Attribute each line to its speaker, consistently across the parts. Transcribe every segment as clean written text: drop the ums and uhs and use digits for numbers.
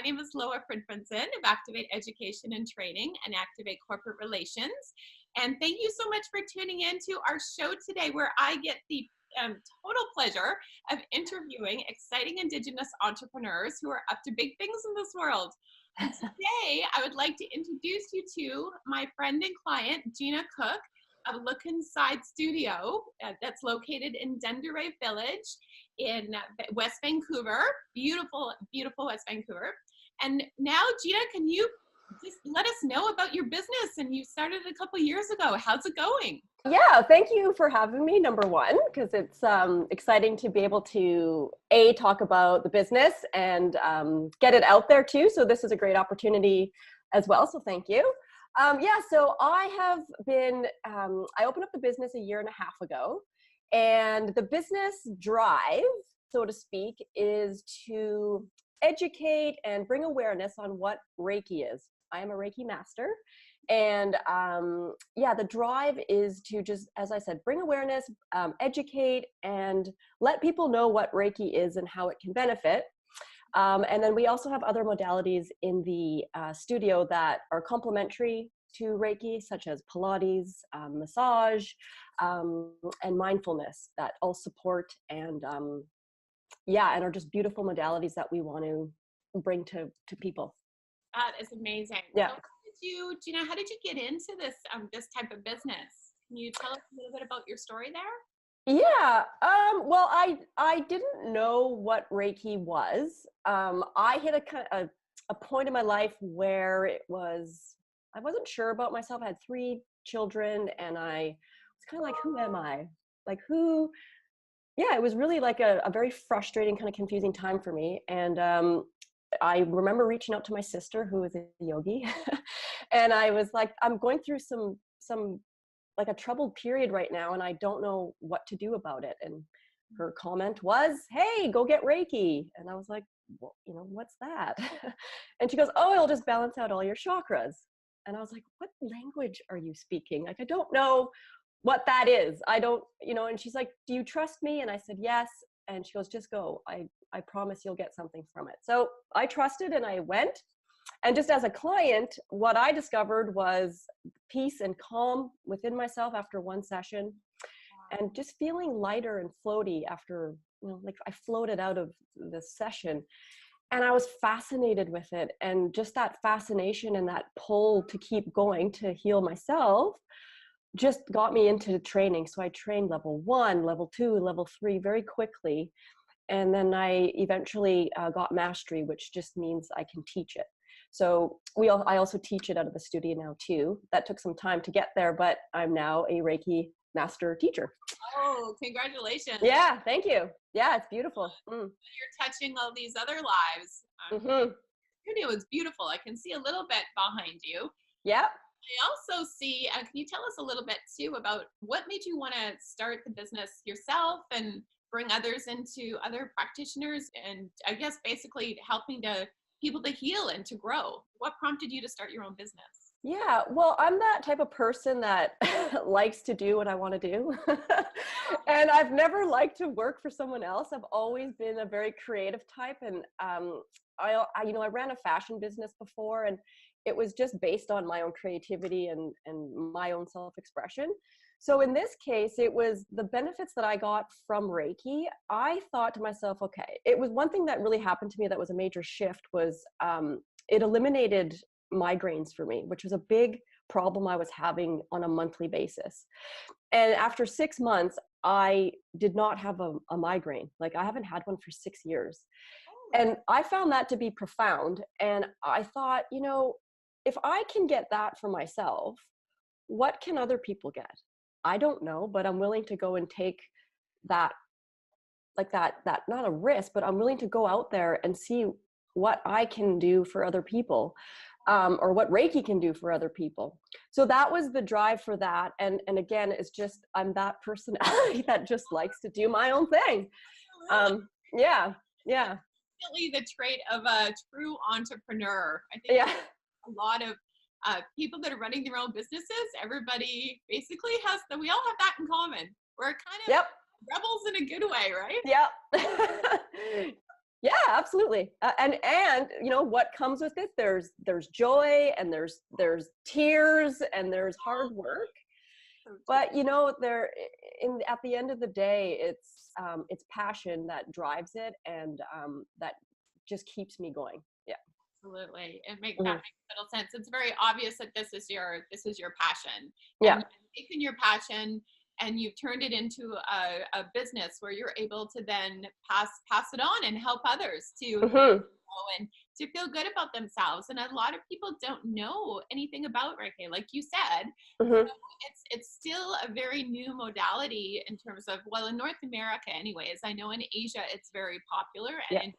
Speaker 1: name is Loa Fridfrinson of Activate Education and Training and Activate Corporate Relations. And thank you so much for tuning in to our show today, where I get the total pleasure of interviewing exciting Indigenous entrepreneurs who are up to big things in this world. And today, I would like to introduce you to my friend and client, Gina Cook, of Look Inside Studio that's located in Dundarave Village in West Vancouver. Beautiful, beautiful West Vancouver. And now, Gina, can you just let us know about your business? And you started a couple years ago. How's it going?
Speaker 2: Yeah, thank you for having me, number one, because it's exciting to be able to talk about the business and get it out there too. So this is a great opportunity as well. So thank you. So I have been, I opened up the business a year and a half ago, and the business drive, so to speak, is to educate and bring awareness on what Reiki is. I am a Reiki master. And the drive is to just, as I said, bring awareness, educate, and let people know what Reiki is and how it can benefit. And then we also have other modalities in the studio that are complementary to Reiki, such as Pilates, massage, and mindfulness that all support and are just beautiful modalities that we want to bring to people.
Speaker 1: That is amazing.
Speaker 2: Yeah.
Speaker 1: So Gina, how did you get into this this type of business? Can you tell us a little bit about your story there?
Speaker 2: Yeah. Well, I didn't know what Reiki was. I hit a point in my life where I wasn't sure about myself. I had 3 children, and I was kind of like, who am I? Like who? Yeah, it was really like a very frustrating, kind of confusing time for me. And I remember reaching out to my sister, who is a yogi, and I was like, I'm going through some like a troubled period right now, and I don't know what to do about it. And her comment was, hey, go get Reiki. And I was like, well, what's that? And she goes, oh, it'll just balance out all your chakras. And I was like, what language are you speaking? Like, I don't know what that is. I don't, and she's like, do you trust me? And I said, yes. And she goes, just go. I promise you'll get something from it. So I trusted and I went. And just as a client, what I discovered was peace and calm within myself after one session, and just feeling lighter and floaty after, like I floated out of the session. And I was fascinated with it. And just that fascination and that pull to keep going to heal myself just got me into training. So I trained level 1, level 2, level 3 very quickly. And then I eventually got mastery, which just means I can teach it. So I also teach it out of the studio now too. That took some time to get there, but I'm now a Reiki master teacher.
Speaker 1: Oh, congratulations.
Speaker 2: Yeah, thank you. Yeah, it's beautiful.
Speaker 1: You're touching all these other lives. Studio is beautiful. I can see a little bit behind you.
Speaker 2: Yeah.
Speaker 1: I also see, can you tell us a little bit too about what made you want to start the business yourself and bring others into other practitioners, and I guess basically helping people to heal and to grow? What prompted you to start your own business?
Speaker 2: Yeah, well, I'm that type of person that likes to do what I want to do. And I've never liked to work for someone else. I've always been a very creative type. And I ran a fashion business before, and it was just based on my own creativity and my own self-expression. So in this case, it was the benefits that I got from Reiki. I thought to myself, okay, it was one thing that really happened to me that was a major shift was it eliminated migraines for me, which was a big problem I was having on a monthly basis. And after 6 months, I did not have a migraine. Like, I haven't had one for 6 years. And I found that to be profound. And I thought, if I can get that for myself, what can other people get? I don't know, but I'm willing to go and take that, not a risk, but I'm willing to go out there and see what I can do for other people, or what Reiki can do for other people. So that was the drive for that. And again, it's just, I'm that personality that just likes to do my own thing. Yeah.
Speaker 1: Definitely the trait of a true entrepreneur. I think a lot of people that are running their own businesses, everybody basically we all have that in common. We're kind of rebels in a good way, right?
Speaker 2: Yep. Yeah, absolutely. And you know what comes with it? There's joy, and there's tears, and there's hard work.
Speaker 1: So true.
Speaker 2: But you know, in at the end of the day, it's passion that drives it, and that just keeps me going. Yeah.
Speaker 1: Absolutely. That
Speaker 2: Hmm.
Speaker 1: makes total sense. It's very obvious that this is your passion. And
Speaker 2: Yeah.
Speaker 1: you've taken your passion and you've turned it into a business where you're able to then pass it on and help others to
Speaker 2: Hmm.
Speaker 1: grow and to feel good about themselves. And a lot of people don't know anything about Reiki, like you said.
Speaker 2: Hmm.
Speaker 1: It's still a very new modality in terms of, well, in North America anyways. I know in Asia it's very popular, and
Speaker 2: Yeah.
Speaker 1: in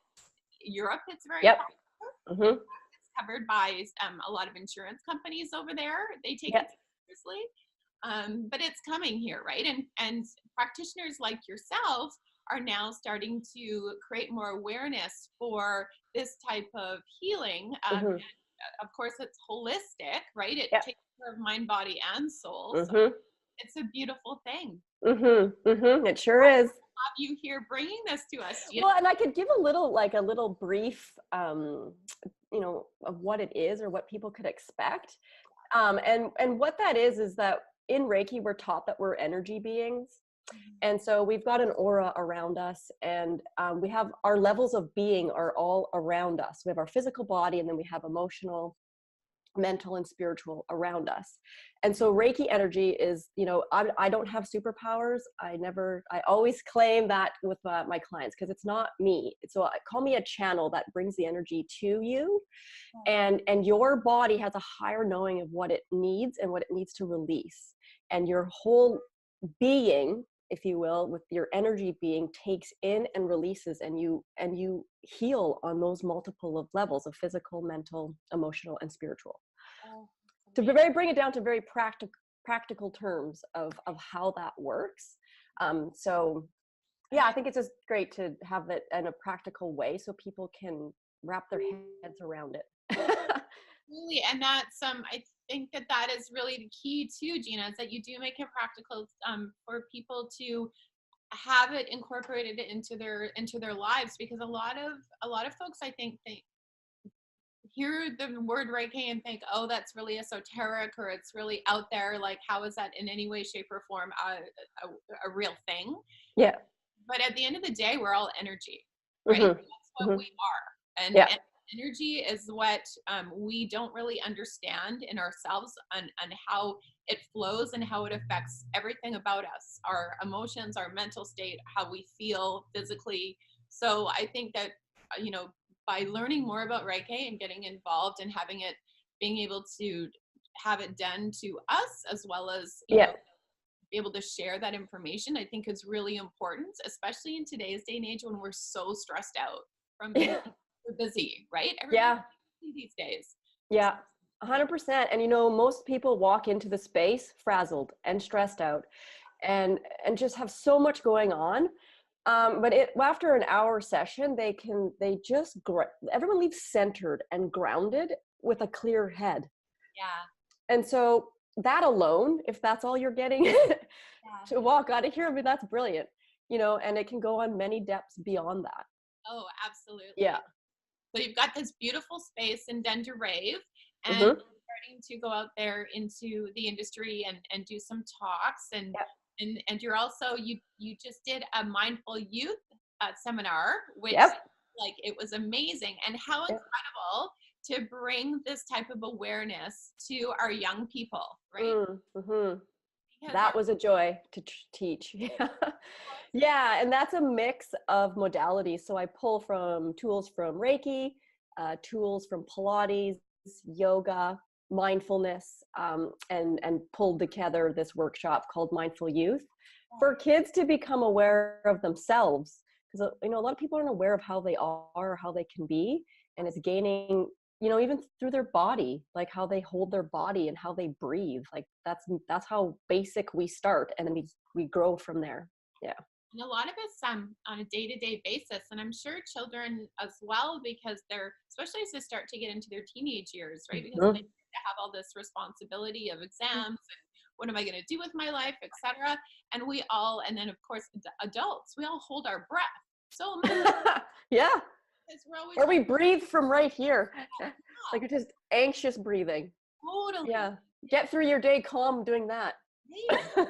Speaker 1: Europe it's very
Speaker 2: Yep.
Speaker 1: popular.
Speaker 2: Hmm.
Speaker 1: It's covered by a lot of insurance companies over there. They take
Speaker 2: Yeah.
Speaker 1: it seriously, but it's coming here, right? And practitioners like yourself are now starting to create more awareness for this type of healing.
Speaker 2: Hmm.
Speaker 1: Of course, it's holistic, right? It
Speaker 2: Yeah.
Speaker 1: takes care of mind, body, and soul. So
Speaker 2: Hmm.
Speaker 1: it's a beautiful thing.
Speaker 2: Hmm. Hmm. It sure is.
Speaker 1: Have you here bringing this to us, Gina?
Speaker 2: Well, and I could give a little brief, you know, of what it is or what people could expect. And what that is that in Reiki, we're taught that we're energy beings. And so we've got an aura around us, and we have our levels of being are all around us. We have our physical body, and then we have emotional, mental, and spiritual around us. And so Reiki energy is, you know, I don't have superpowers. I always claim that with my clients, because it's not me. So call me a channel that brings the energy to you, and your body has a higher knowing of what it needs and what it needs to release, and your whole being, if you will, with your energy being, takes in and releases, and you heal on those multiple of levels of physical, mental, emotional, and spiritual,
Speaker 1: Oh,
Speaker 2: to
Speaker 1: amazing.
Speaker 2: bring it down to very practical terms of how that works. So yeah, I think it's just great to have it in a practical way so people can wrap their heads around it.
Speaker 1: Absolutely, and that's I think that is really the key too, Gina, is that you do make it practical for people to have it incorporated into their lives, because a lot of folks, I think, they hear the word Reiki and think, oh, that's really esoteric, or it's really out there. Like, how is that in any way, shape, or form a real thing?
Speaker 2: Yeah.
Speaker 1: But at the end of the day, we're all energy, right?
Speaker 2: Hmm.
Speaker 1: That's what
Speaker 2: Hmm.
Speaker 1: we are. And,
Speaker 2: Yeah.
Speaker 1: and energy is what we don't really understand in ourselves, and how it flows and how it affects everything about us, our emotions, our mental state, how we feel physically. So I think that, by learning more about Reiki and getting involved and being able to have it done to us, as well as,
Speaker 2: Yeah.
Speaker 1: be able to share that information, I think is really important, especially in today's day and age when we're so stressed out from being super busy, right? Everybody's
Speaker 2: Yeah.
Speaker 1: busy these days.
Speaker 2: Yeah. 100%. And you know, most people walk into the space frazzled and stressed out, and just have so much going on. But after an hour session, everyone leaves centered and grounded with a clear head.
Speaker 1: Yeah.
Speaker 2: And so that alone, if that's all you're getting
Speaker 1: Yeah.
Speaker 2: to walk out of here, I mean, that's brilliant, you know, and it can go on many depths beyond that.
Speaker 1: Oh, absolutely.
Speaker 2: Yeah.
Speaker 1: So you've got this beautiful space in Dundarave, and
Speaker 2: Hmm.
Speaker 1: starting to go out there into the industry and do some talks, and
Speaker 2: Yep.
Speaker 1: and you're also, you just did a mindful youth seminar, which,
Speaker 2: Yep.
Speaker 1: like, it was amazing, and how
Speaker 2: Yep.
Speaker 1: incredible to bring this type of awareness to our young people, right?
Speaker 2: Mm-hmm.
Speaker 1: Because
Speaker 2: That was a joy to teach. Yeah. Yeah. And that's a mix of modalities. So I pull from tools from Reiki, tools from Pilates, yoga, mindfulness, and pulled together this workshop called Mindful Youth for kids to become aware of themselves. Because, you know, a lot of people aren't aware of how they are or how they can be. And it's gaining, you know, even through their body, like how they hold their body and how they breathe. Like that's how basic we start, and then we grow from there. Yeah.
Speaker 1: And a lot of it's on a day-to-day basis, and I'm sure children as well, because they're, especially as they start to get into their teenage years, right? Because they
Speaker 2: Mhm.
Speaker 1: have all this responsibility of exams, and what am I going to do with my life, etc. And then of course adults, we all hold our breath so much.
Speaker 2: Yeah.
Speaker 1: because we're always
Speaker 2: Or we
Speaker 1: like,
Speaker 2: breathe from right here. Like you're just anxious breathing.
Speaker 1: totally.
Speaker 2: Yeah. Get through your day calm doing that.
Speaker 1: Right.
Speaker 2: Yeah.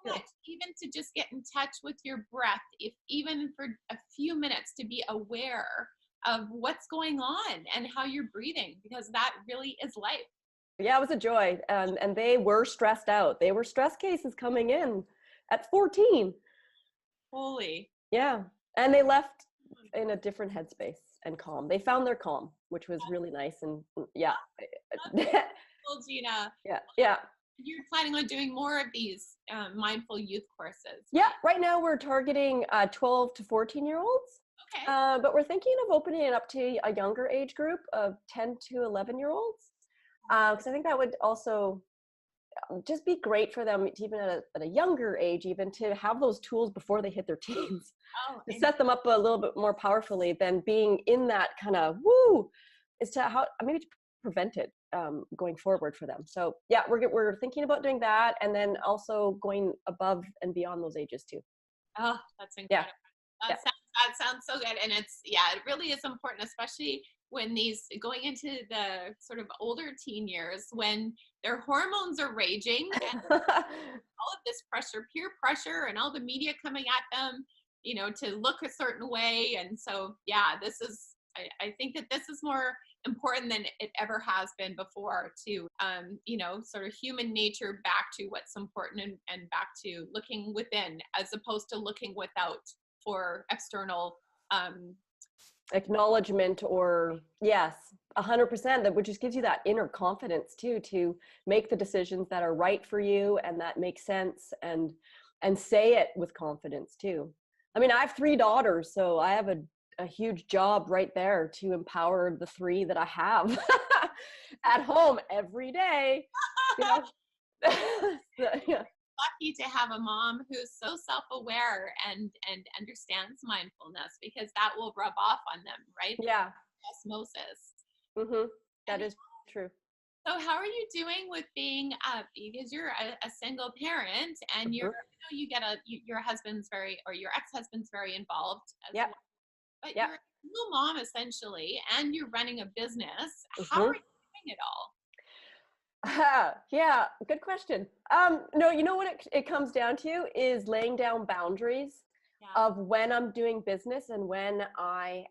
Speaker 1: Much, even to just get in touch with your breath, if even for a few minutes, to be aware of what's going on and how you're breathing, because that really is life.
Speaker 2: Yeah, it was a joy. And they were stressed out. They were stress cases coming in at 14.
Speaker 1: Holy.
Speaker 2: Yeah. And they left in a different headspace and calm. They found their calm, which was really nice. And yeah.
Speaker 1: Well, Gina,
Speaker 2: Yeah. Yeah.
Speaker 1: you're planning on doing more of these mindful youth courses.
Speaker 2: Yeah. Right now we're targeting 12 to 14-year-olds.
Speaker 1: Okay.
Speaker 2: But we're thinking of opening it up to a younger age group of 10 to 11-year-olds. Because I think that would also just be great for them, even at a younger age, even to have those tools before they hit their teens,
Speaker 1: Oh,
Speaker 2: to set them up a little bit more powerfully than being in that kind of woo, is to how maybe to prevent it going forward for them. So yeah, we're thinking about doing that, and then also going above and beyond those ages too.
Speaker 1: oh, that's
Speaker 2: Yeah.
Speaker 1: incredible.
Speaker 2: Yeah.
Speaker 1: That sounds so good. And it's, yeah, it really is important, especially when these going into the sort of older teen years, when their hormones are raging and all of this pressure, peer pressure, and all the media coming at them, to look a certain way. And so, yeah, I think that this is more important than it ever has been before, to sort of human nature back to what's important, and back to looking within as opposed to looking without for external
Speaker 2: acknowledgement, or yes, 100%, that which just gives you that inner confidence too, to make the decisions that are right for you and that make sense, and say it with confidence too. I mean, I have 3 daughters, so I have a huge job right there to empower the 3 that I have at home every day. So, yeah.
Speaker 1: lucky to have a mom who's so self-aware and understands mindfulness, because that will rub off on them, right?
Speaker 2: Yeah.
Speaker 1: Osmosis.
Speaker 2: Mm-hmm. That is true.
Speaker 1: So how are you doing with being because you're a single parent, and
Speaker 2: Mm-hmm.
Speaker 1: you get your husband's or your ex-husband's very involved as
Speaker 2: Yeah.
Speaker 1: well, but
Speaker 2: Yeah.
Speaker 1: you're a single mom essentially, and you're running a business. How
Speaker 2: Mm-hmm.
Speaker 1: are you doing it all?
Speaker 2: Yeah, good question. No, you know what it comes down to is laying down boundaries
Speaker 1: Yeah.
Speaker 2: of when I'm doing business and when I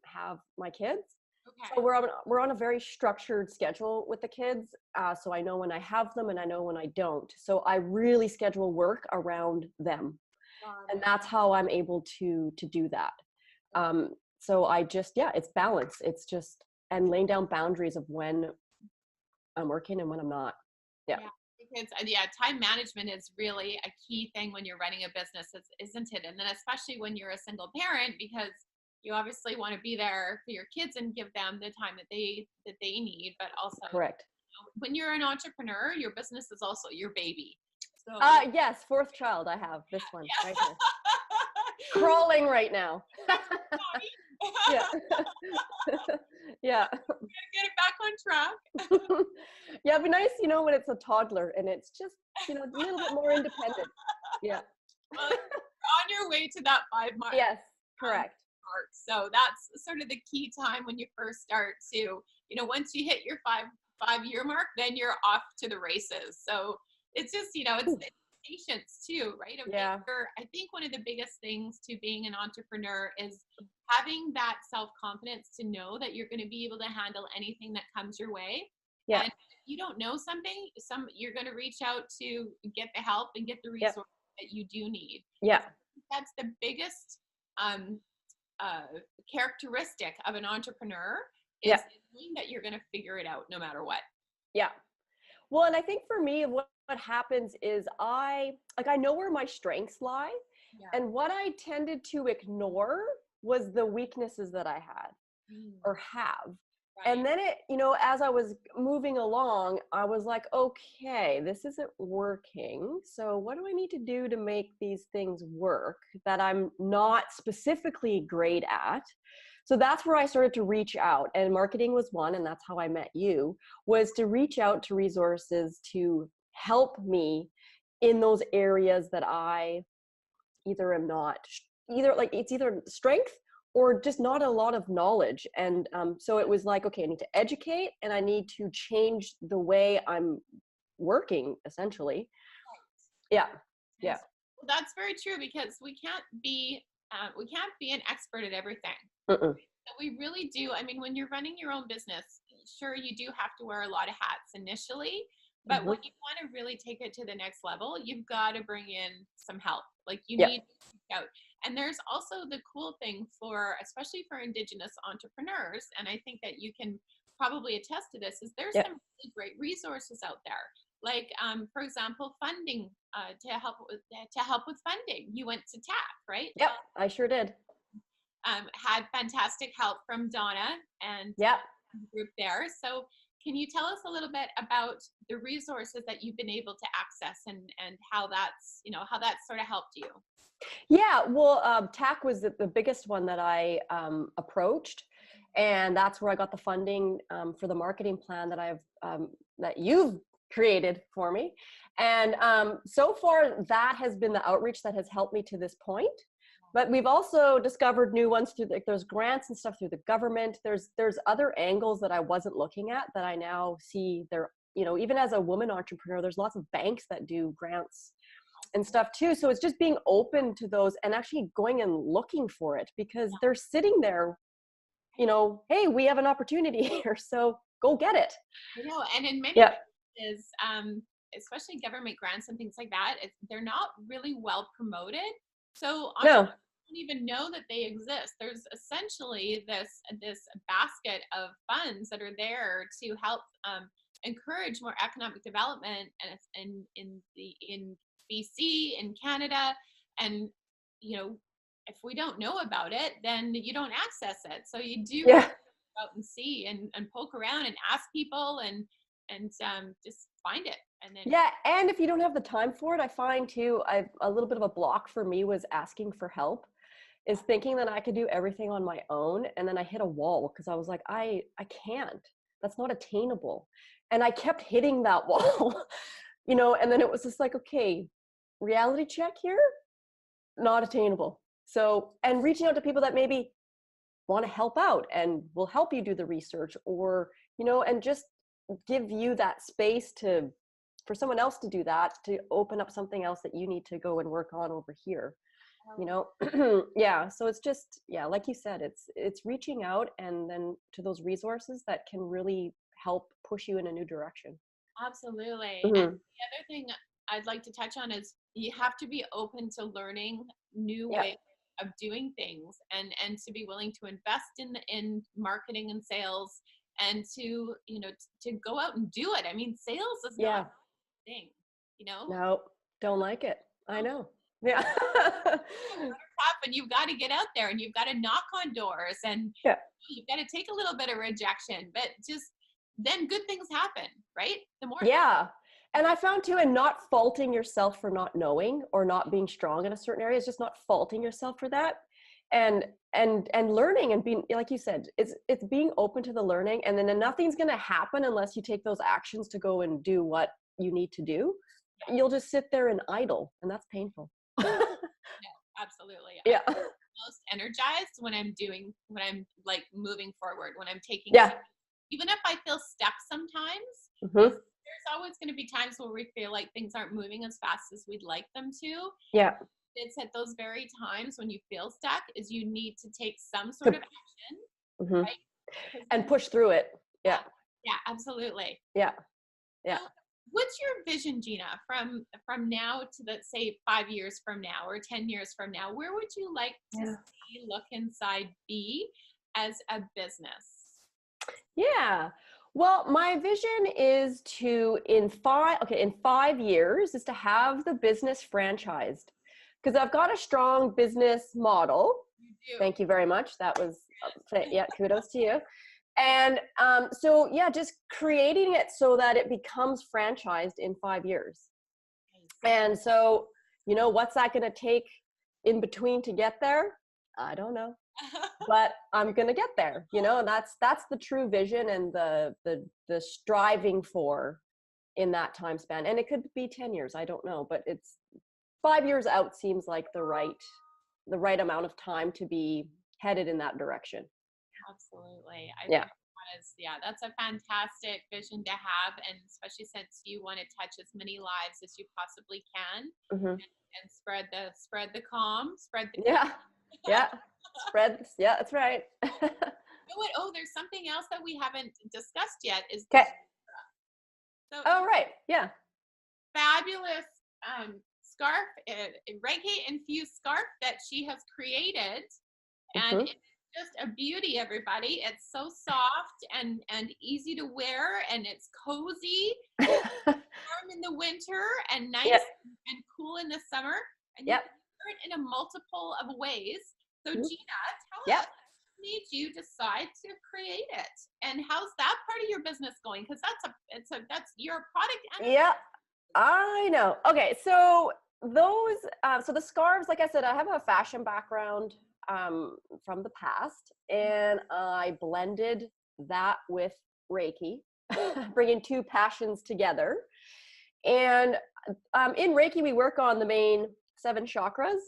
Speaker 2: have my kids.
Speaker 1: Okay.
Speaker 2: So we're on a very structured schedule with the kids. So I know when I have them and I know when I don't. So I really schedule work around them, and that's how I'm able to do that. So I just, yeah, it's balance. It's just, and laying down boundaries of when I'm working and when I'm not. Yeah.
Speaker 1: Because time management is really a key thing when you're running a business, isn't it? And then especially when you're a single parent, because you obviously want to be there for your kids and give them the time that they need, but also
Speaker 2: Correct.
Speaker 1: when you're an entrepreneur, your business is also your baby. So
Speaker 2: Yes, 4th child. I have this one
Speaker 1: yeah.
Speaker 2: right here, crawling right now. Yeah. Yeah.
Speaker 1: Get it back on track.
Speaker 2: Yeah, it'd be nice, when it's a toddler and it's just, a little bit more independent. Yeah.
Speaker 1: Well, you're on your way to that 5 mark.
Speaker 2: Yes, correct.
Speaker 1: So that's sort of the key time when you first start to, once you hit your 5-year mark, then you're off to the races. So it's just, it's patience too, right?
Speaker 2: Yeah.
Speaker 1: I think one of the biggest things to being an entrepreneur is having that self-confidence to know that you're going to be able to handle anything that comes your way.
Speaker 2: Yeah.
Speaker 1: And if you don't know something, you're going to reach out to get the help and get the resources that you do need.
Speaker 2: Yeah.
Speaker 1: That's the biggest characteristic of an entrepreneur, is knowing that you're going to figure it out no matter what.
Speaker 2: Yeah. Well, and I think for me, what happens is I know where my strengths lie, and what I tended to ignore was the weaknesses that I had or have. Right. And then it, as I was moving along, I was like, okay, this isn't working. So what do I need to do to make these things work that I'm not specifically great at? So that's where I started to reach out, and marketing was one, and that's how I met you, was to reach out to resources to help me in those areas that I either am not, it's either strength or just not a lot of knowledge. And so it was like, okay, I need to educate and I need to change the way I'm working, essentially. Yeah. Yeah.
Speaker 1: Well, that's very true, because we can't be an expert at everything.
Speaker 2: Mm-mm.
Speaker 1: So we really do. I mean, when you're running your own business, sure, you do have to wear a lot of hats initially, but
Speaker 2: Mm-hmm.
Speaker 1: when you want to really take it to the next level, you've got to bring in some help. Like, you
Speaker 2: Yeah.
Speaker 1: need to reach out. And there's also the cool thing for, especially for Indigenous entrepreneurs, and I think that you can probably attest to this, is there's
Speaker 2: Yeah.
Speaker 1: some really great resources out there. Like, for example, funding, to help with funding. You went to TAC, right?
Speaker 2: Yep. I sure did.
Speaker 1: Had fantastic help from Donna and
Speaker 2: Yeah.
Speaker 1: the group there. So can you tell us a little bit about the resources that you've been able to access, and how that's, how that sort of helped you?
Speaker 2: Yeah, well, TAC was the biggest one that I approached, and that's where I got the funding for the marketing plan that that you've created for me. And so far, that has been the outreach that has helped me to this point. But we've also discovered new ones through there's grants and stuff through the government. There's other angles that I wasn't looking at that I now see there. Even as a woman entrepreneur, there's lots of banks that do grants and stuff too. So it's just being open to those and actually going and looking for it, because they're sitting there, hey, we have an opportunity here, so go get it.
Speaker 1: And in many
Speaker 2: Yeah.
Speaker 1: cases, especially government grants and things like that, they're not really well promoted. So
Speaker 2: No.
Speaker 1: don't even know that they exist. There's essentially this basket of funds that are there to help encourage more economic development, and in BC, in Canada, and if we don't know about it, then you don't access it. So you do
Speaker 2: Yeah.
Speaker 1: have to go out and see, and poke around and ask people, and just find it. And then
Speaker 2: Yeah, and if you don't have the time for it, I find too, a little bit of a block for me was asking for help, is thinking that I could do everything on my own, and then I hit a wall because I was like, I can't. That's not attainable. And I kept hitting that wall, and then it was just like, okay, reality check here, not attainable. So, and reaching out to people that maybe want to help out and will help you do the research, or, and just give you that space for someone else to do that, to open up something else that you need to go and work on over here. Yeah. So it's just, yeah, like you said, it's reaching out and then to those resources that can really help push you in a new direction.
Speaker 1: Absolutely.
Speaker 2: Mm-hmm.
Speaker 1: And the other thing I'd like to touch on is you have to be open to learning new ways of doing things, and to be willing to invest in marketing and sales, and to to go out and do it. I mean, sales is not a thing,
Speaker 2: No, don't like it. I know. Yeah.
Speaker 1: And you've got to get out there, and you've got to knock on doors, and you've got to take a little bit of rejection, but just then good things happen, right? The more
Speaker 2: And I found too, and not faulting yourself for not knowing or not being strong in a certain area, is just not faulting yourself for that. And learning and being, like you said, it's being open to the learning, and then nothing's going to happen unless you take those actions to go and do what you need to do. You'll just sit there and idle, and that's painful.
Speaker 1: Absolutely.
Speaker 2: Yeah.
Speaker 1: I'm most energized when I'm like moving forward, when I'm taking even if I feel stuck sometimes.
Speaker 2: Mm-hmm.
Speaker 1: There's always going to be times where we feel like things aren't moving as fast as we'd like them to.
Speaker 2: Yeah.
Speaker 1: It's at those very times when you feel stuck is you need to take some sort of action, right?
Speaker 2: And push through it. Yeah.
Speaker 1: Yeah, absolutely.
Speaker 2: Yeah. Yeah.
Speaker 1: So what's your vision, Gina, from now to, let's say, 5 years from now or 10 years from now? Where would you like to see Look Inside be as a business?
Speaker 2: Yeah. Well, my vision is to, in 5 years, is to have the business franchised, because I've got a strong business model. Thank you very much. That was, kudos to you. And so, just creating it so that it becomes franchised in 5 years. And so, what's that going to take in between to get there? I don't know. But I'm going to get there, and that's the true vision and the striving for in that time span. And it could be 10 years. I don't know, but it's 5 years out seems like the right amount of time to be headed in that direction.
Speaker 1: Absolutely. I
Speaker 2: Yeah.
Speaker 1: think that's a fantastic vision to have. And especially since you want to touch as many lives as you possibly can,
Speaker 2: Hmm.
Speaker 1: and spread the calm, spread the
Speaker 2: Yeah. Yeah. Spread. Yeah, that's right.
Speaker 1: know what? Oh, there's something else that we haven't discussed yet is the
Speaker 2: Okay.
Speaker 1: so
Speaker 2: Oh, right. Yeah.
Speaker 1: fabulous scarf, Reiki infused scarf that she has created, and
Speaker 2: Hmm.
Speaker 1: it's just a beauty. Everybody, it's so soft and easy to wear, and it's cozy, warm in the winter, and
Speaker 2: Yeah.
Speaker 1: nice and cool in the summer. And you
Speaker 2: Yep.
Speaker 1: can wear it in a multiple of ways. So
Speaker 2: Mhm.
Speaker 1: Gina, tell
Speaker 2: Yep.
Speaker 1: us, made you decide to create it, and how's that part of your business going? Because that's your product and
Speaker 2: Yeah. I know. Okay, so those, so the scarves, like I said, I have a fashion background from the past, and I blended that with Reiki, bringing two passions together. And in Reiki, we work on the main 7 chakras.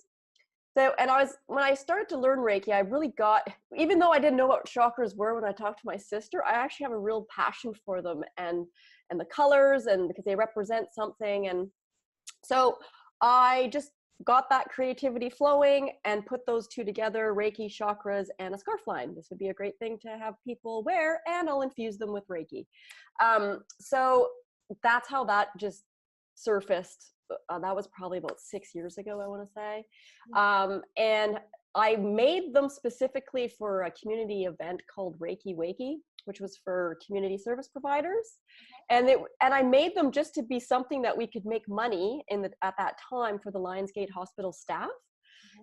Speaker 2: So, and when I started to learn Reiki, I really got, even though I didn't know what chakras were when I talked to my sister, I actually have a real passion for them and the colors, and because they represent something. And so I just got that creativity flowing and put those two together, Reiki, chakras, and a scarf line. This would be a great thing to have people wear, and I'll infuse them with Reiki. So that's how that just surfaced. That was probably about 6 years ago, I want to say. And I made them specifically for a community event called Reiki Wakey, which was for community service providers. And I made them just to be something that we could make money at that time for the Lionsgate Hospital staff.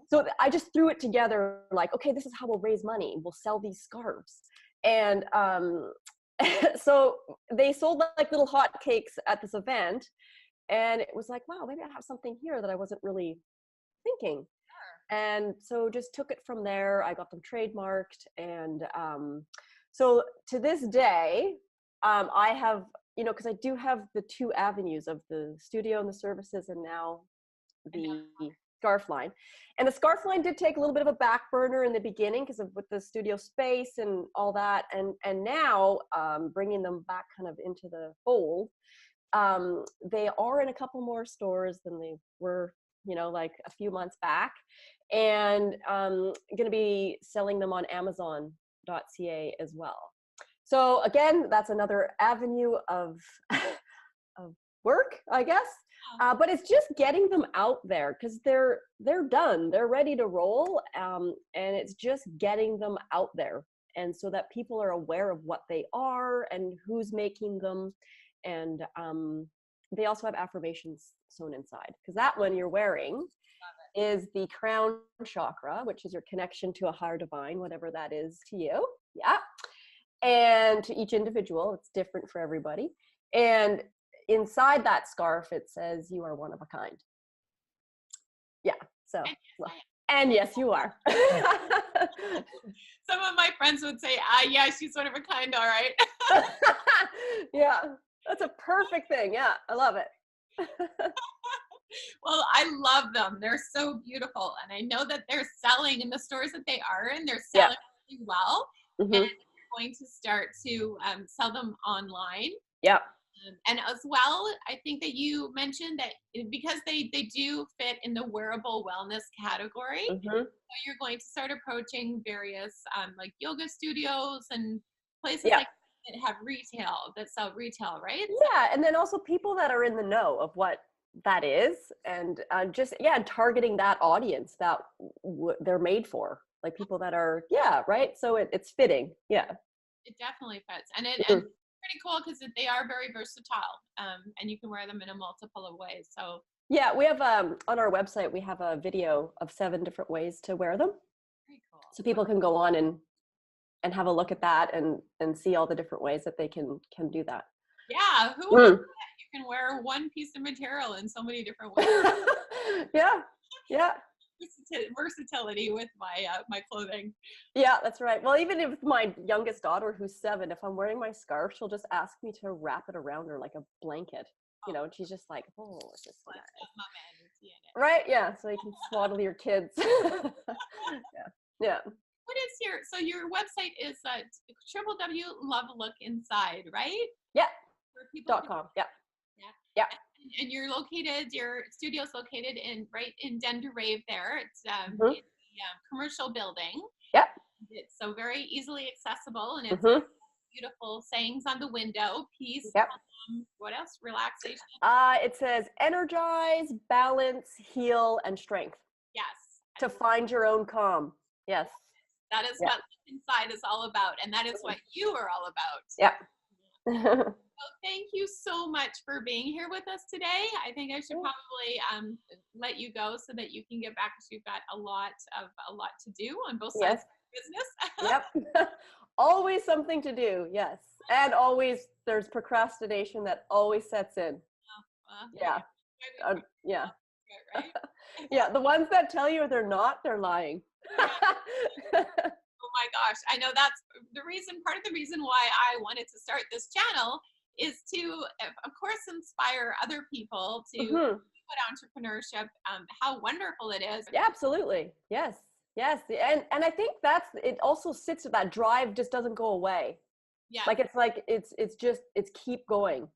Speaker 2: So I just threw it together like, okay, this is how we'll raise money. We'll sell these scarves. And so they sold like little hotcakes at this event. And it was like, wow, maybe I have something here that I wasn't really thinking. And so just took it from there. I got them trademarked. And so to this day, I have, because I do have the 2 avenues of the studio and the services, and now the scarf line. And the scarf line did take a little bit of a back burner in the beginning because of with the studio space and all that. And now bringing them back kind of into the fold, they are in a couple more stores than they were, like a few months back, and going to be selling them on Amazon.ca as well. So again, that's another avenue of of work, I guess. But it's just getting them out there because they're done, they're ready to roll, and it's just getting them out there, and so that people are aware of what they are and who's making them. And they also have affirmations sewn inside, because that one you're wearing is the crown chakra, which is your connection to a higher divine, whatever that is to you. Yeah. And to each individual, it's different for everybody. And inside that scarf, it says you are one of a kind. Yeah. So, and yes, you are.
Speaker 1: some of my friends would say, yeah, she's one of a kind, all right.
Speaker 2: Yeah, that's a perfect thing. Yeah, I love it.
Speaker 1: Well, I love them. They're so beautiful. And I know that they're selling in the stores that they are in, they're selling really well.
Speaker 2: Mm-hmm.
Speaker 1: And they're going to start to sell them online.
Speaker 2: Yeah.
Speaker 1: And as well, I think that you mentioned that because they do fit in the wearable wellness category,
Speaker 2: Mm-hmm.
Speaker 1: so you're going to start approaching various like yoga studios and places like that have that sell retail, right?
Speaker 2: Yeah, and then also people that are in the know of what that is, and just targeting that audience that they're made for, like people that are right. So it's fitting. Yeah,
Speaker 1: it definitely fits, and it's pretty cool because they are very versatile, and you can wear them in a multiple of ways. So
Speaker 2: yeah, we have on our website we have a video of 7 different ways to wear them.
Speaker 1: Very cool.
Speaker 2: So people can go on and have a look at that and see all the different ways that they can do that.
Speaker 1: Yeah, who would know that you can wear one piece of material in so many different ways?
Speaker 2: Yeah.
Speaker 1: Versatility with my clothing.
Speaker 2: Yeah, that's right. Well, even if my youngest daughter, who's 7, if I'm wearing my scarf, she'll just ask me to wrap it around her like a blanket, and she's just like, oh, it's just so nice. Right? Yeah. So you can swaddle your kids. Yeah.
Speaker 1: What your website is www Love Look Inside, right?
Speaker 2: Yeah.
Speaker 1: For people
Speaker 2: .com. Yeah.
Speaker 1: yeah.
Speaker 2: Yeah.
Speaker 1: And your studio's located right in Dundarave there. It's in
Speaker 2: Mm-hmm.
Speaker 1: the commercial building.
Speaker 2: Yep.
Speaker 1: It's so very easily accessible, and it's
Speaker 2: Mm-hmm.
Speaker 1: beautiful sayings on the window. Peace.
Speaker 2: Yep.
Speaker 1: What else? Relaxation.
Speaker 2: It says energize, balance, heal, and strength.
Speaker 1: Yes.
Speaker 2: To find your own calm. Yes.
Speaker 1: That is what Look Inside is all about, and that is what you are all about.
Speaker 2: Yep.
Speaker 1: Well, thank you so much for being here with us today. I think I should probably let you go so that you can get back, because you've got a lot to do on both sides of the business.
Speaker 2: Yep. Always something to do. Yes. And always there's procrastination that always sets in. Yeah. Yeah.
Speaker 1: Right?
Speaker 2: Yeah. The ones that tell you they're not, they're lying.
Speaker 1: Oh my gosh. I know that's part of the reason why I wanted to start this channel is to, of course, inspire other people to put entrepreneurship, how wonderful it is.
Speaker 2: Yeah, absolutely. Yes. Yes. And I think it also sits, that drive just doesn't go away.
Speaker 1: Yeah.
Speaker 2: It's keep going.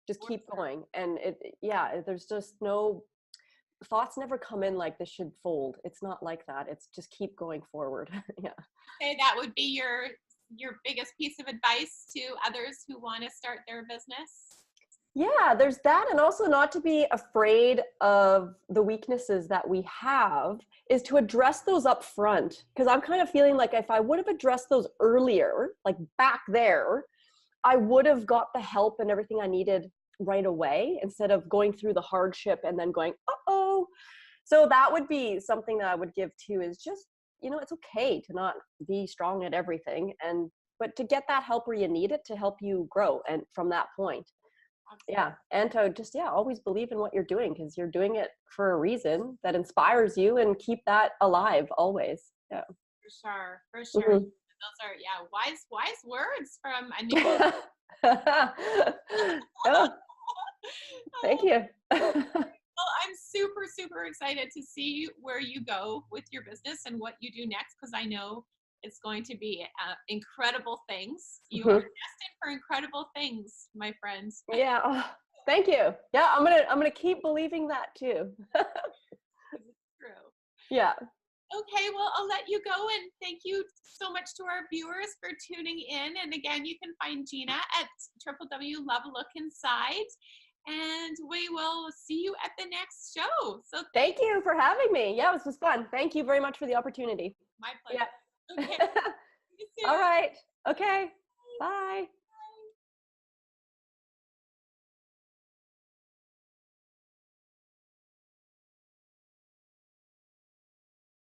Speaker 2: Just keep going. And there's just no thoughts never come in like this should fold. It's not like that. It's just keep going forward. Yeah.
Speaker 1: Okay, that would be your biggest piece of advice to others who want to start their business.
Speaker 2: Yeah, there's that. And also not to be afraid of the weaknesses that we have, is to address those up front. Because I'm kind of feeling like if I would have addressed those earlier, like back there, I would have got the help and everything I needed right away, instead of going through the hardship and then going, uh-oh. So that would be something that I would give to, is just, it's okay to not be strong at everything, but to get that help where you need it to help you grow. And from that point, yeah. And to just, always believe in what you're doing, because you're doing it for a reason that inspires you, and keep that alive always. Yeah.
Speaker 1: For sure. Mm-hmm. Those are, wise words from a new
Speaker 2: Oh, thank you.
Speaker 1: Well, I'm super, super excited to see where you go with your business and what you do next, because I know it's going to be incredible things. You are destined for incredible things, my friends.
Speaker 2: Yeah. Oh, thank you. Yeah, I'm gonna keep believing that too.
Speaker 1: True.
Speaker 2: Yeah.
Speaker 1: Okay, well, I'll let you go, and thank you so much to our viewers for tuning in. And again, you can find Gina at www.lovelookinside. And we will see you at the next show. So
Speaker 2: thank you for having me. Yeah, this was fun. Thank you very much for the opportunity.
Speaker 1: My pleasure.
Speaker 2: Yeah.
Speaker 1: Okay.
Speaker 2: All right. Okay. Bye.